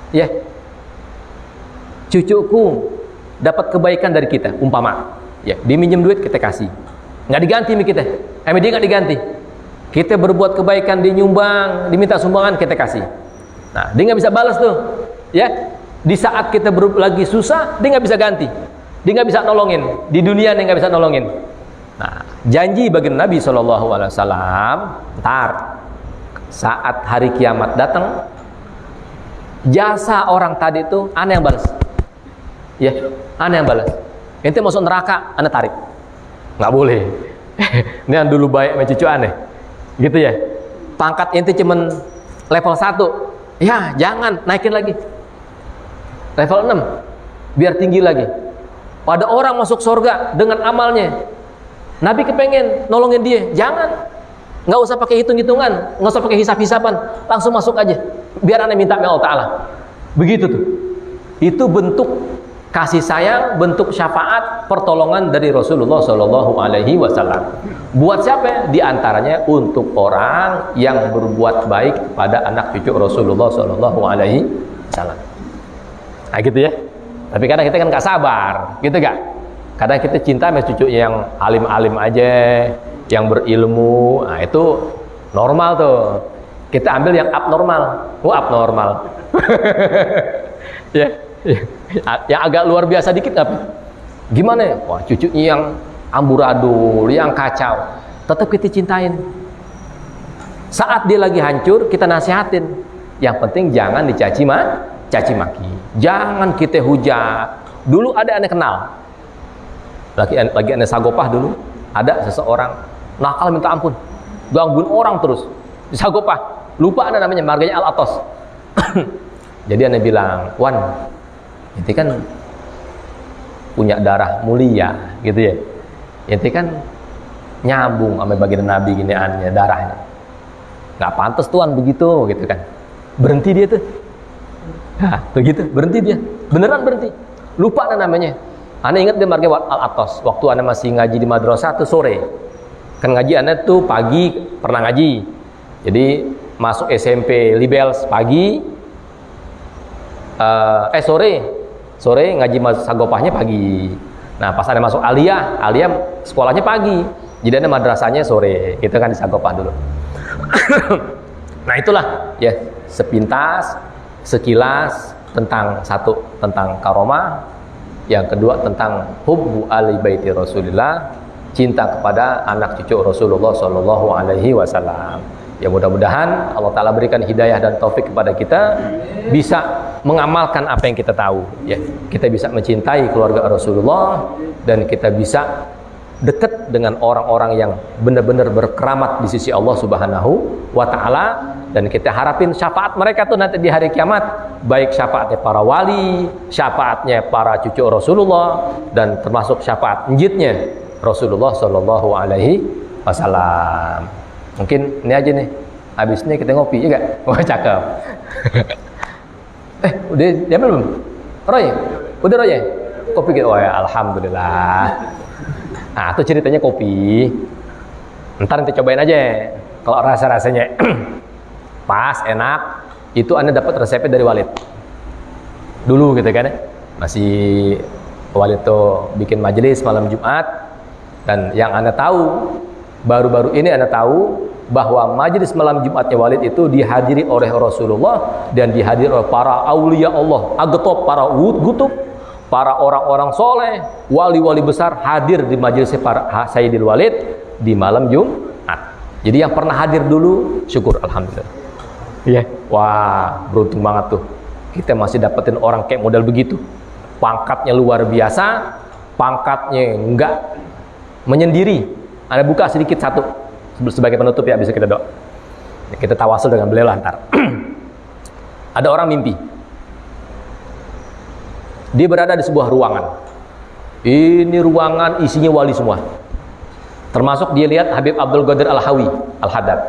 Ya. Cucuku dapat kebaikan dari kita, umpama. Ya, dia minjem duit kita kasih. Nggak diganti sama kita. Dia nggak diganti. Kita berbuat kebaikan, dinyumbang, diminta sumbangan, kita kasih. Nah, dia nggak bisa balas tuh, ya. Di saat kita lagi susah, dia nggak bisa ganti, dia nggak bisa nolongin. Di dunia dia nggak bisa nolongin. Nah, janji bagi Nabi SAW, ntar saat hari kiamat datang, jasa orang tadi itu aneh yang balas, ya, aneh yang balas. Ente masuk neraka, aneh tarik, nggak boleh. Ini yang dulu baik sama cucu aneh, gitu ya. Pangkat ente cuman level 1, ya jangan naikin lagi level 6 biar tinggi lagi. Pada orang masuk surga dengan amalnya, Nabi kepengen nolongin dia, jangan, nggak usah pakai hitung-hitungan, nggak usah pakai hisap-hisapan, langsung masuk aja biar aneh minta sama Allah Ta'ala. Begitu tuh. Itu bentuk kasih sayang, bentuk syafaat, pertolongan dari Rasulullah SAW. Buat siapa? Di antaranya untuk orang yang berbuat baik pada anak cucu Rasulullah SAW. Nah gitu ya. Tapi kadang kita kan gak sabar, gitu gak? Kadang kita cinta sama cucu yang alim-alim aja, yang berilmu. Nah itu normal tuh. Kita ambil yang abnormal. Abnormal. Ya. Yang agak luar biasa dikit apa? Gimana ya? Wah, cucunya yang amburadul, yang kacau, tetap kita cintain. Saat dia lagi hancur, kita nasihatin. Yang penting jangan dicaci maki, jangan kita hujat. Dulu ada aneh kenal, lagi aneh sagopah dulu, ada seseorang nakal minta ampun, gangguin orang terus di sagopah, lupa aneh namanya, marganya Al-Atos. Jadi aneh bilang, Wan, inti kan punya darah mulia, gitu ya. Inti kan nyambung sama baginda Nabi gini aneh darahnya. Nggak pantas tuan begitu, gitu kan. Berhenti dia tuh. Nah, begitu, berhenti dia. Beneran berhenti. Lupa namanya. Aneh ingat dia marga Al-Atos. Waktu aneh masih ngaji di madrasah tuh sore. Kan ngaji aneh tuh pagi pernah ngaji. Jadi masuk SMP Libels pagi. Sore ngaji sagopahnya pagi. Nah pas ada masuk Aliyah sekolahnya pagi, jadi ada madrasahnya sore, itu kan di sagopah dulu. Nah itulah ya sepintas, sekilas tentang satu tentang karomah, yang kedua tentang hubbu ali baiti Rasulillah, cinta kepada anak cucu Rasulullah SAW. Ya mudah-mudahan Allah Ta'ala berikan hidayah dan taufik kepada kita, bisa mengamalkan apa yang kita tahu, ya. Kita bisa mencintai keluarga Rasulullah, dan kita bisa dekat dengan orang-orang yang benar-benar berkeramat di sisi Allah Subhanahu wa Ta'ala, dan kita harapin syafaat mereka tuh nanti di hari kiamat, baik syafaatnya para wali, syafaatnya para cucu Rasulullah, dan termasuk syafaat njitnya Rasulullah SAW. Mungkin ini aja nih, habis ini kita ngopi, ya gak? Wah cakep. Udah diambil belum? Roy? Udah Roy ya? Kopi gitu? Oh ya, alhamdulillah. Nah itu ceritanya kopi. Ntar nanti cobain aja kalau rasa-rasanya pas, enak. Itu Anda dapat resepnya dari Walid dulu gitu kan ya. Masih Walid tuh bikin majelis malam Jumat. Dan yang Anda tahu, baru-baru ini Anda tahu bahwa majelis malam Jumatnya Walid itu dihadiri oleh Rasulullah dan dihadiri oleh para aulia Allah, agtop, para gutub, para orang-orang soleh, wali-wali besar hadir di majelis para Sayyidil Walid di malam Jumat. Jadi yang pernah hadir dulu, syukur alhamdulillah. Iya, wah beruntung banget tuh. Kita masih dapetin orang kayak model begitu. Pangkatnya luar biasa, pangkatnya enggak menyendiri. Anda buka sedikit satu sebagai penutup ya, bisa kita doa. Kita tawasul dengan beliau ntar. Ada orang mimpi. Dia berada di sebuah ruangan. Ini ruangan isinya wali semua. Termasuk dia lihat Habib Abdul Qadir Al-Hawi Al-Haddad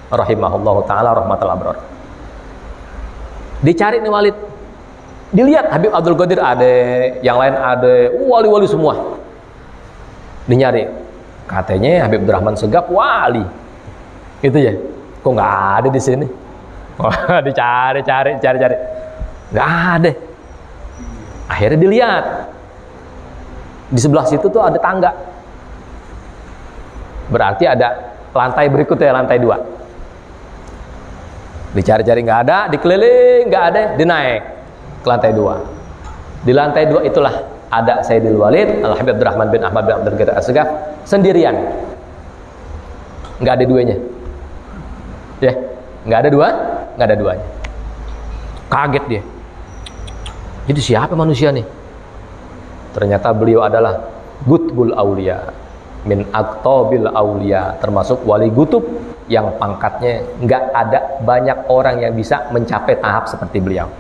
rahimahullahu ta'ala rahmatal abrar. Dicari nih Walid. Dilihat Habib Abdul Qadir ada, yang lain ada, wali-wali semua. Dinyari. Katanya Habib Abdurrahman Segaf wali, itu ya. Kok nggak ada di sini? Wah, dicari, nggak ada. Akhirnya dilihat di sebelah situ tuh ada tangga. Berarti ada lantai berikutnya, lantai 2. Dicari-cari nggak ada, dikeliling nggak ada, dinaik ke lantai 2. Di lantai 2 itulah ada Sayyidul Walid Al-Habib Abdurrahman bin Ahmad bin Abdul Qadir As-Segaf sendirian, nggak ada duanya, ya, nggak ada duanya. Kaget dia, itu siapa manusia nih? Ternyata beliau adalah Gutbul Aulia min Aqtabil Aulia, termasuk wali gutub yang pangkatnya nggak ada banyak orang yang bisa mencapai tahap seperti beliau.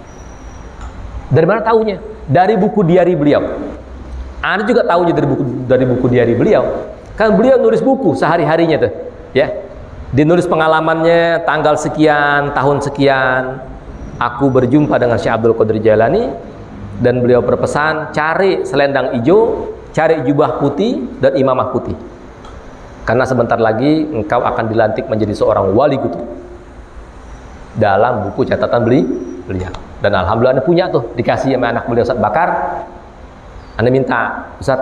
Dari mana taunya? Dari buku diari beliau. Anda juga tahunya dari buku diari beliau. Kan beliau nulis buku sehari-harinya tuh, ya. Dinulis pengalamannya tanggal sekian, tahun sekian, aku berjumpa dengan Syekh Abdul Qadir Jailani, dan beliau berpesan cari selendang hijau, cari jubah putih dan imamah putih. Karena sebentar lagi engkau akan dilantik menjadi seorang wali kutub. Dalam buku catatan beliau. Dan alhamdulillah Anda punya tuh, dikasih sama anak beliau Ustaz Bakar. Anda minta, Ustaz,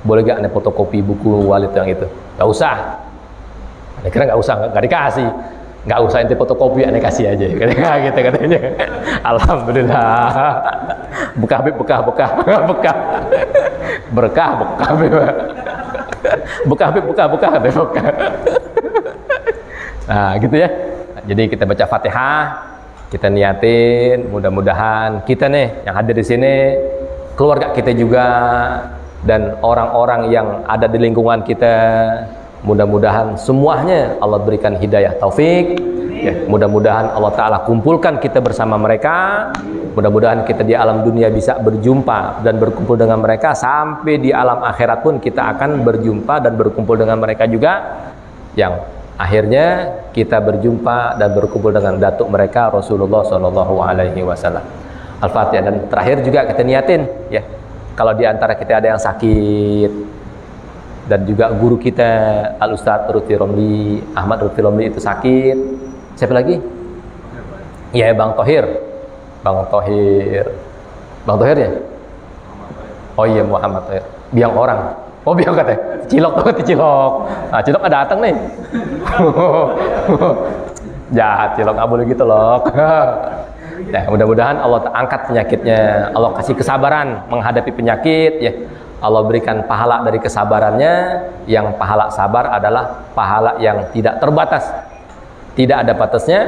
boleh gak Anda fotokopi buku Walid yang itu? Gak usah. Anda kira gak usah, gak dikasih. Gak usah ente fotokopi, Anda kasih aja. Gitu katanya. Alhamdulillah. Bekah. Nah, gitu ya. Jadi kita baca Fatihah, kita niatin, mudah-mudahan kita nih yang hadir di sini, keluarga kita juga, dan orang-orang yang ada di lingkungan kita, mudah-mudahan semuanya Allah berikan hidayah taufik, ya, mudah-mudahan Allah Ta'ala kumpulkan kita bersama mereka, mudah-mudahan kita di alam dunia bisa berjumpa dan berkumpul dengan mereka, sampai di alam akhirat pun kita akan berjumpa dan berkumpul dengan mereka juga, yang akhirnya kita berjumpa dan berkumpul dengan datuk mereka Rasulullah SAW. Al-Fatihah. Dan terakhir juga kita niatin, ya, kalau di antara kita ada yang sakit, dan juga guru kita Al-Ustadz Lutfi Romli, Ahmad Lutfi Romli itu sakit. Siapa lagi? Ya, Bang Thohir ya? Oh iya, Muhammad Thohir. Biang orang. Oh, biang katanya. Cilok. Nah, Cilok ada datang nih. Jahat Cilok, nggak boleh gitu loh. Nah, mudah-mudahan Allah angkat penyakitnya, Allah kasih kesabaran menghadapi penyakit, ya. Allah berikan pahala dari kesabarannya, yang pahala sabar adalah pahala yang tidak terbatas, tidak ada batasnya.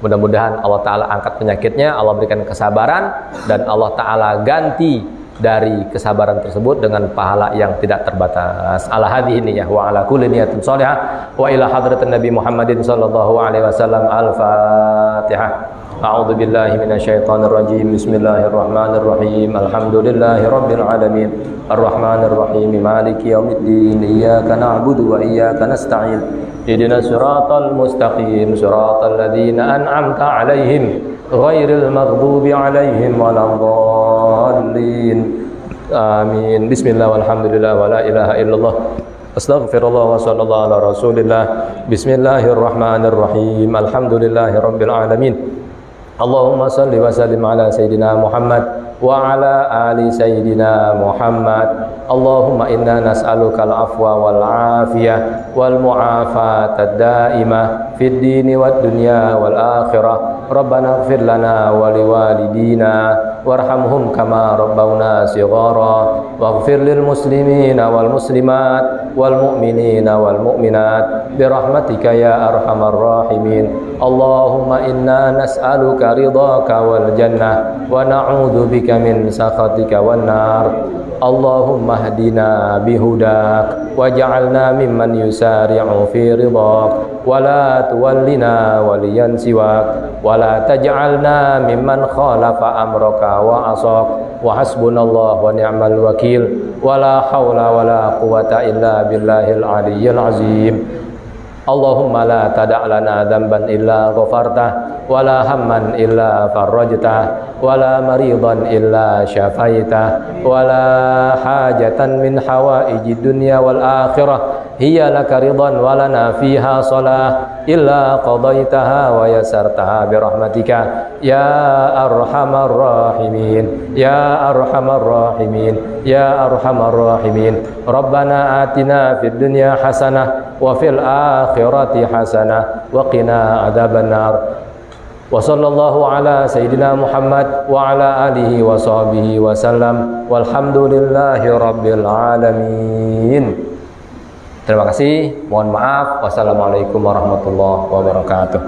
Mudah-mudahan Allah Ta'ala angkat penyakitnya, Allah berikan kesabaran, dan Allah Ta'ala ganti dari kesabaran tersebut dengan pahala yang tidak terbatas. Ala hadhihi niyyah wa ala kulli niyatin shalihah wa ila hadratin Nabi Muhammadin sallallahu alaihi wasallam. Al-Fatihah. A'udzu billahi minasyaitonir rajim. Bismillahirrahmanirrahim. Alhamdulillahi rabbil alamin. Arrahmanir rahim. Maliki yaumiddin. Iyyaka na'budu wa iyyaka nasta'in. Ihdinas siratal mustaqim. Siratal ladzina an'amta 'alaihim ghairil maghdubi 'alaihim waladdallin. Amin. Bismillah walhamdulillah wa la ilaha illallah. Astaghfirullah wa sallallahu ala rasulillah. Bismillahirrahmanirrahim. Alhamdulillahi rabbil alamin. Allahumma salli wa sallim ala Sayyidina Muhammad wa ala ali Sayyidina Muhammad. Allahumma inna nas'aluka al-afwa wal afiyah wal mu'afata ad-daimah fid dini wad dunya wal akhirah. Rabbana ighfir lana wa liwalidina warhamhum kama rabbawna shighara waghfir lil muslimina wal muslimat wal mu'minina wal mu'minat birahmatika ya arhamar rahimin. Allahumma inna nas'aluka ridhaka wal jannah wa na'udzu bika min sakhatika wan nar. Allahumma hdina bihudak waj'alna mimman yusari'u fi ridhak wa la tuwallina waliyan siwak wa la taj'alna mimman khalafa amraka wa asak. Wa hasbunallah wa ni'mal wakil wa la hawla wa la quwwata illa billahil aliyyil azim. Allahumma la tada' lana dhanban illa ghafartah ولا هما إلا فرجته ولا مريضا إلا شفيته ولا حاجة من حوائج الدنيا والآخرة هي لك رضا ولنا فيها صلاة إلا قضيتها ويسرتها برحمتك يا أرحم الراحمين يا أرحم الراحمين يا أرحم الراحمين ربنا آتنا في الدنيا حسنة وفي الآخرة حسنة وقنا عذاب النار وصلى الله على سيدنا محمد وعلى آله وصحبه وسلم والحمد لله رب العالمين. Terima kasih, mohon maaf. Wassalamualaikum warahmatullahi wabarakatuh.